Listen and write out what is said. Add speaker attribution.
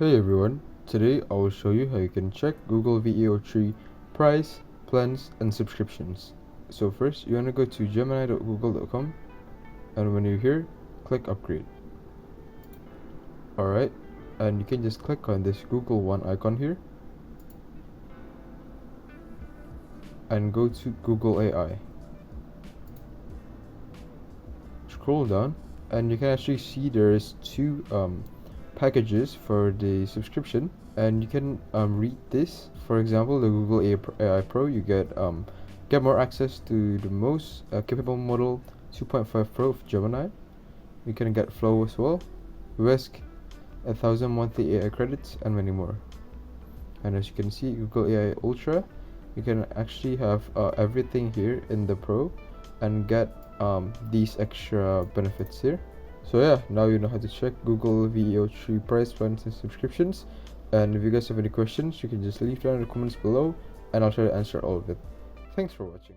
Speaker 1: Hey everyone, today I will show you how you can check Google VEO3 price, plans, and subscriptions. So first, you want to go to gemini.google.com, and when you're here, click upgrade. Alright, and you can just click on this Google One icon here, and go to Google AI. Scroll down, and you can actually see there is two packages for the subscription, and you can read this. For example, the Google AI Pro, you get more access to the most capable model 2.5 Pro of Gemini. You can get Flow as well, Whisk, 1,000 monthly AI credits, and many more. And as you can see, Google AI Ultra, you can actually have everything here in the Pro and get these extra benefits here. So yeah, now you know how to check Google VEO3 price, plans, and subscriptions. And if you guys have any questions, you can just leave down in the comments below, and I'll try to answer all of it. Thanks for watching.